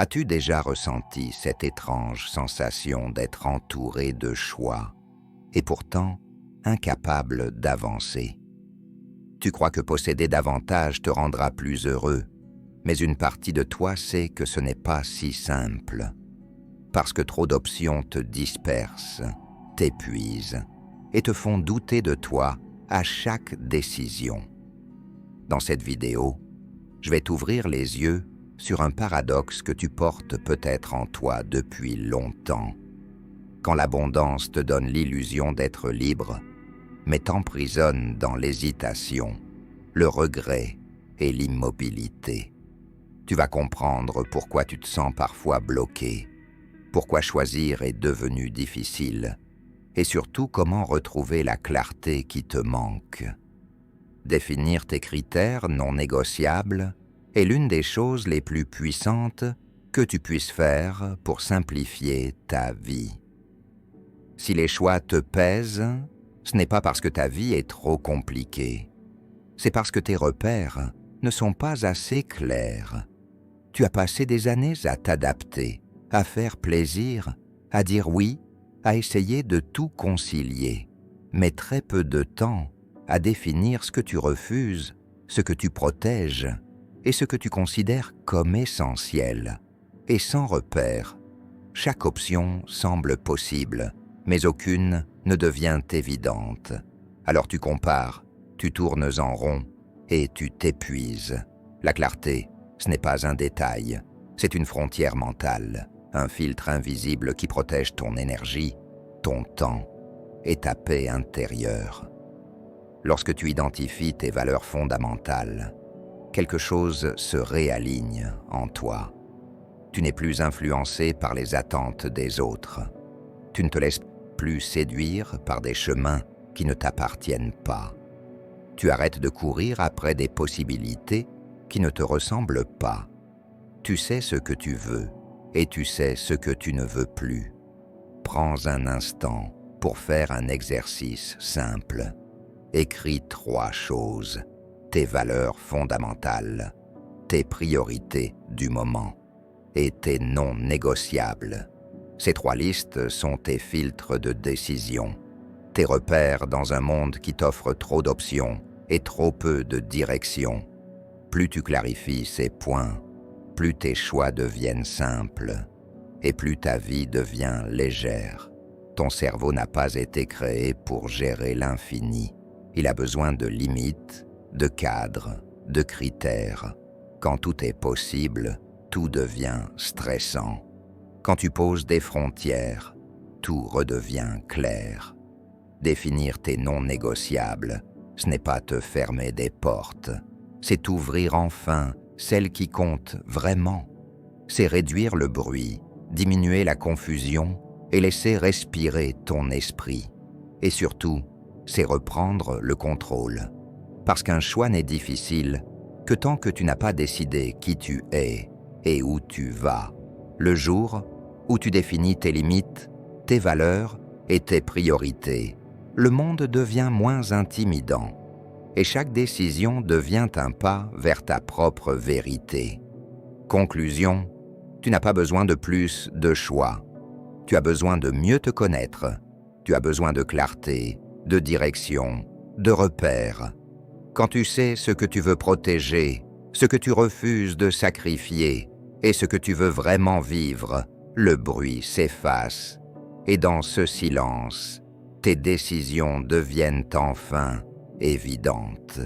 As-tu déjà ressenti cette étrange sensation d'être entouré de choix et pourtant incapable d'avancer? Tu crois que posséder davantage te rendra plus heureux, mais une partie de toi sait que ce n'est pas si simple, parce que trop d'options te dispersent, t'épuisent et te font douter de toi à chaque décision. Dans cette vidéo, je vais t'ouvrir les yeux sur un paradoxe que tu portes peut-être en toi depuis longtemps. Quand l'abondance te donne l'illusion d'être libre, mais t'emprisonne dans l'hésitation, le regret et l'immobilité. Tu vas comprendre pourquoi tu te sens parfois bloqué, pourquoi choisir est devenu difficile, et surtout comment retrouver la clarté qui te manque. Définir tes critères non négociables est l'une des choses les plus puissantes que tu puisses faire pour simplifier ta vie. Si les choix te pèsent, ce n'est pas parce que ta vie est trop compliquée, c'est parce que tes repères ne sont pas assez clairs. Tu as passé des années à t'adapter, à faire plaisir, à dire oui, à essayer de tout concilier, mais très peu de temps à définir ce que tu refuses, ce que tu protèges et ce que tu considères comme essentiel. Et sans repère, chaque option semble possible, mais aucune ne devient évidente. Alors tu compares, tu tournes en rond et tu t'épuises. La clarté, ce n'est pas un détail, c'est une frontière mentale, un filtre invisible qui protège ton énergie, ton temps et ta paix intérieure. Lorsque tu identifies tes valeurs fondamentales, quelque chose se réaligne en toi. Tu n'es plus influencé par les attentes des autres. Tu ne te laisses plus séduire par des chemins qui ne t'appartiennent pas. Tu arrêtes de courir après des possibilités qui ne te ressemblent pas. Tu sais ce que tu veux et tu sais ce que tu ne veux plus. Prends un instant pour faire un exercice simple. Écris 3 choses, tes valeurs fondamentales, tes priorités du moment et tes non négociables. Ces 3 listes sont tes filtres de décision, tes repères dans un monde qui t'offre trop d'options et trop peu de direction. Plus tu clarifies ces points, plus tes choix deviennent simples et plus ta vie devient légère. Ton cerveau n'a pas été créé pour gérer l'infini. Il a besoin de limites, de cadres, de critères. Quand tout est possible, tout devient stressant. Quand tu poses des frontières, tout redevient clair. Définir tes non négociables, ce n'est pas te fermer des portes, c'est ouvrir enfin celles qui comptent vraiment. C'est réduire le bruit, diminuer la confusion et laisser respirer ton esprit. Et surtout, c'est reprendre le contrôle. Parce qu'un choix n'est difficile que tant que tu n'as pas décidé qui tu es et où tu vas. Le jour où tu définis tes limites, tes valeurs et tes priorités, le monde devient moins intimidant et chaque décision devient un pas vers ta propre vérité. Conclusion, tu n'as pas besoin de plus de choix. Tu as besoin de mieux te connaître. Tu as besoin de clarté, de direction, de repères. Quand tu sais ce que tu veux protéger, ce que tu refuses de sacrifier et ce que tu veux vraiment vivre, le bruit s'efface. Et dans ce silence, tes décisions deviennent enfin évidentes.